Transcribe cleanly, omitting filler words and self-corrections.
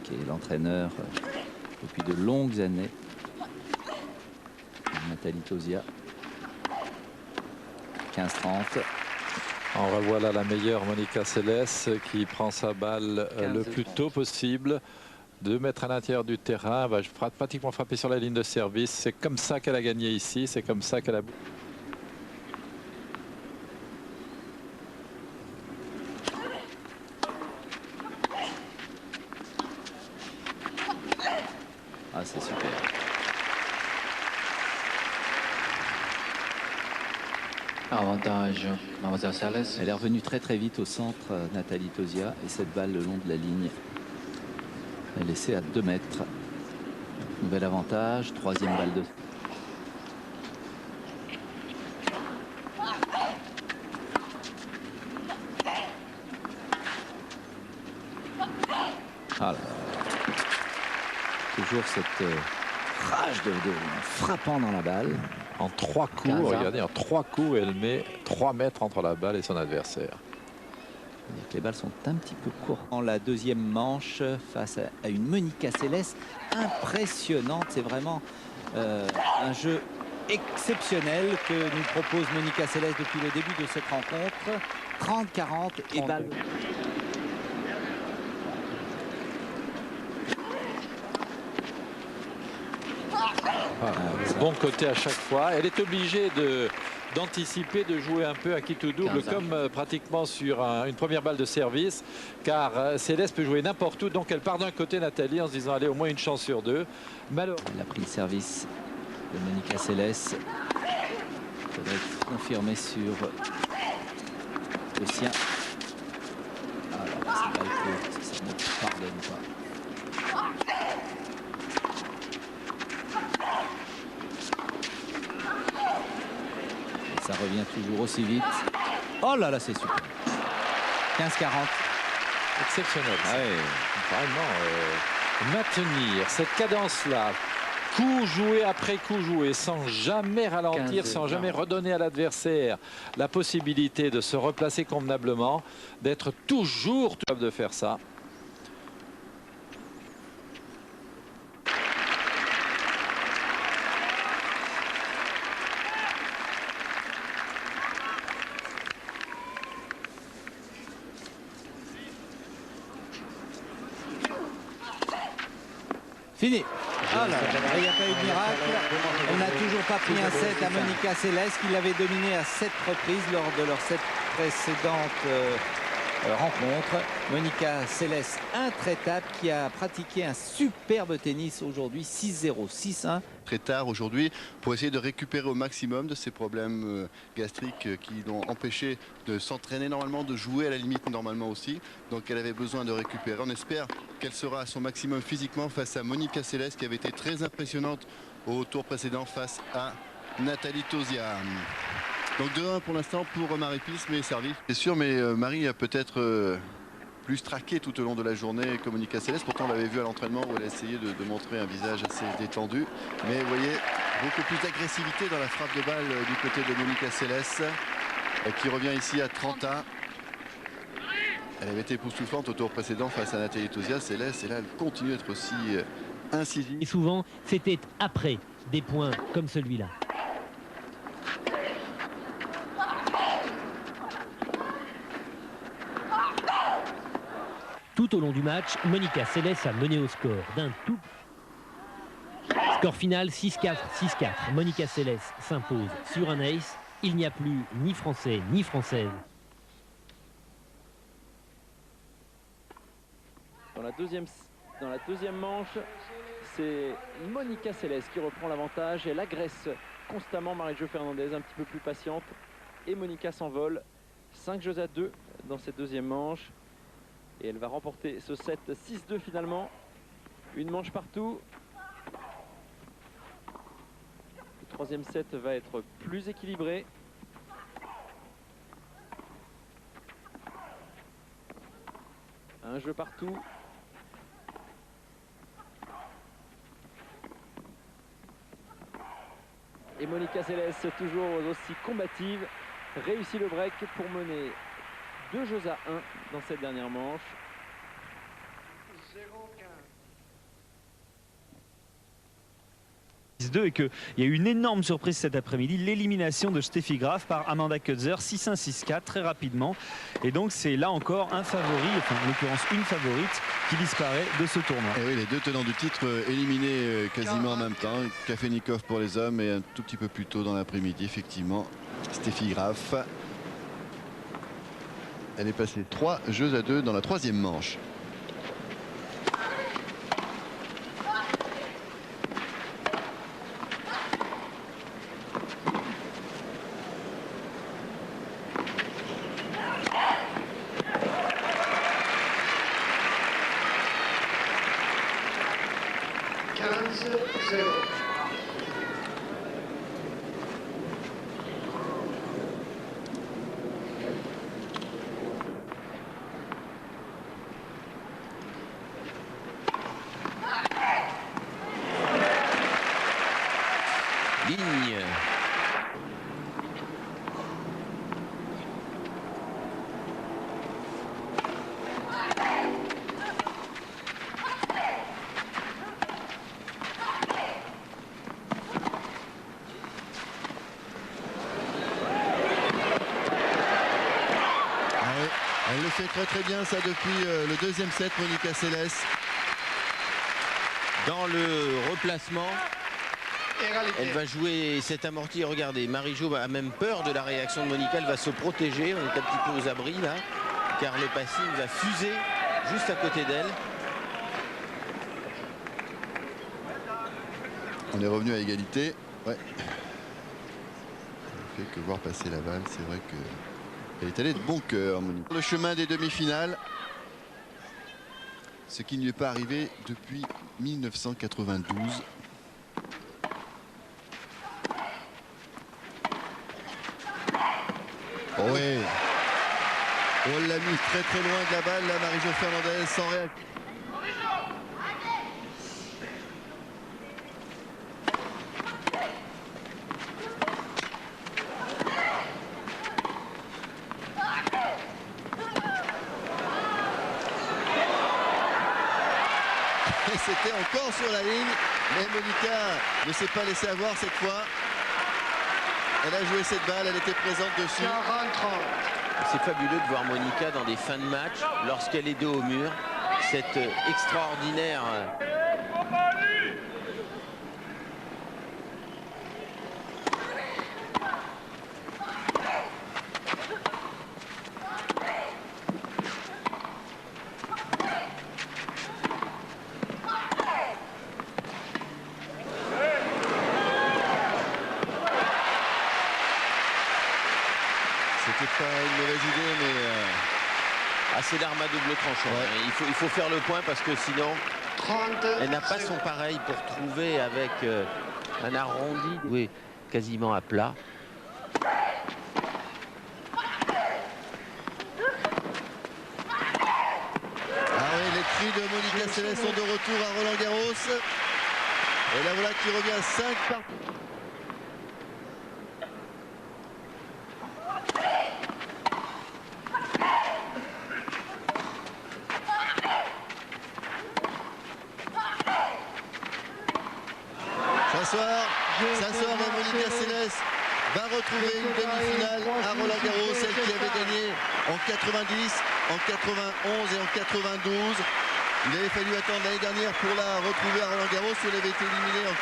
qui est l'entraîneur depuis de longues années. Nathalie Tauziat. 15-30. On revoit là la meilleure Monica Seles qui prend sa balle le plus tôt possible. 2 mètres à l'intérieur du terrain. Elle va pratiquement frapper sur la ligne de service. C'est comme ça qu'elle a gagné ici. C'est comme ça qu'elle a... Ah, c'est super. Avantage, mademoiselle Seles. Elle est revenue très vite au centre, Nathalie Tauziat, et cette balle le long de la ligne est laissée à 2 mètres. Nouvel avantage, 3e balle de... Ah là. Toujours cette rage de frappant dans la balle. En 3 coups, regardez, en 3 coups, elle met 3 mètres entre la balle et son adversaire. Les balles sont un petit peu courtes. En la 2e manche, face à une Monica Seles impressionnante. C'est vraiment un jeu exceptionnel que nous propose Monica Seles depuis le début de cette rencontre. 30-40 et balle. Bon côté à chaque fois. Elle est obligée d'anticiper, de jouer un peu à quitte ou double, comme pratiquement sur une première balle de service, car Seles peut jouer n'importe où. Donc elle part d'un côté, Nathalie, en se disant allez, au moins une chance sur 2. Malheureusement, elle a pris le service de Monica Seles. Il faudrait confirmer sur le sien. Ah là, c'est balle courte, ça ne pardonne pas. Ça revient toujours aussi vite. Oh là là, c'est super. 15-40. exceptionnel. Ah ouais. Vraiment, maintenir cette cadence-là, coup joué après coup joué, sans jamais ralentir, sans jamais redonner à l'adversaire la possibilité de se replacer convenablement, d'être toujours capable de faire ça. Fini. Ah là, il n'y a pas eu de miracle. On n'a toujours pas pris un set à Monica Seles qui l'avait dominé à 7 reprises lors de leurs 7 précédentes rencontres. Monica Seles, intraitable, qui a pratiqué un superbe tennis aujourd'hui, 6-0, 6-1. Très tard aujourd'hui pour essayer de récupérer au maximum de ces problèmes gastriques qui l'ont empêché de s'entraîner normalement, de jouer à la limite normalement aussi. Donc elle avait besoin de récupérer. On espère qu'elle sera à son maximum physiquement face à Monica Seles qui avait été très impressionnante au tour précédent face à Nathalie Tauziat. Donc 2-1 pour l'instant pour Marie Pils, mais servi. C'est sûr, mais Marie a peut-être plus traqué tout au long de la journée que Monica Seles. Pourtant, on l'avait vu à l'entraînement où elle a essayé de montrer un visage assez détendu. Mais vous voyez, beaucoup plus d'agressivité dans la frappe de balle du côté de Monica Seles, qui revient ici à 30-1. Elle avait été époustouflante au tour précédent face à Nathalie Tauziat. Seles, et là, elle continue d'être aussi incisive. Et souvent, c'était après des points comme celui-là. Tout au long du match, Monica Seles a mené au score d'un tout. Score final 6-4, 6-4. Monica Seles s'impose sur un ace. Il n'y a plus ni français ni française. Dans la deuxième manche, c'est Monica Seles qui reprend l'avantage. Elle agresse constamment Marie-Jo Fernandez, un petit peu plus patiente. Et Monica s'envole. 5 jeux à 2 dans cette deuxième manche. Et elle va remporter ce set 6-2 finalement. Une manche partout. Le troisième set va être plus équilibré. Un jeu partout. Et Monica Seles, toujours aussi combative, réussit le break pour mener 2 jeux à 1 dans cette dernière manche. 0-15. 6-2 et qu'il y a eu une énorme surprise cet après-midi, l'élimination de Steffi Graf par Amanda Kutzer, 6-1, 6-4 très rapidement. Et donc c'est là encore un favori, enfin en l'occurrence une favorite qui disparaît de ce tournoi. Et oui, les deux tenants du titre éliminés quasiment en même temps. Kafelnikov pour les hommes et un tout petit peu plus tôt dans l'après-midi, effectivement, Steffi Graf. Elle est passée 3-2 dans la troisième manche. Ligne. Elle le fait très bien ça depuis le deuxième set, Monica Seles. Dans le replacement, elle va jouer cet amorti. Regardez, Marie-Jo a même peur de la réaction de Monica. Elle va se protéger. On est un petit peu aux abris là, car le passing va fuser juste à côté d'elle. On est revenu à égalité. Ouais. Le fait que voir passer la balle, c'est vrai que elle est allée de bon cœur, Monica. Le chemin des demi-finales, ce qui ne lui est pas arrivé depuis 1992. Oh oui. Oh, elle l'a mis très loin de la balle, là, Marie-Jo Fernandez, sans réaction. Et c'était encore sur la ligne, mais Monica ne s'est pas laissée avoir cette fois. Elle a joué cette balle, elle était présente dessus. C'est fabuleux de voir Monica dans des fins de match, lorsqu'elle est dos au mur. Cette extraordinaire... C'était pas une mauvaise idée, mais... c'est l'arme à double tranchant. Ouais. Il faut faire le point parce que sinon, elle n'a pas son pareil pour trouver avec un arrondi, oui, quasiment à plat. Ah oui, les cris de Monica Seles sont de retour à Roland-Garros. Et là voilà qui revient à 5 par... Ça sort, mais Monica Seles va retrouver une demi-finale à Roland-Garros, celle qui avait gagné en 90, en 91 et en 92. Il avait fallu attendre l'année dernière pour la retrouver à Roland-Garros où elle avait été éliminée en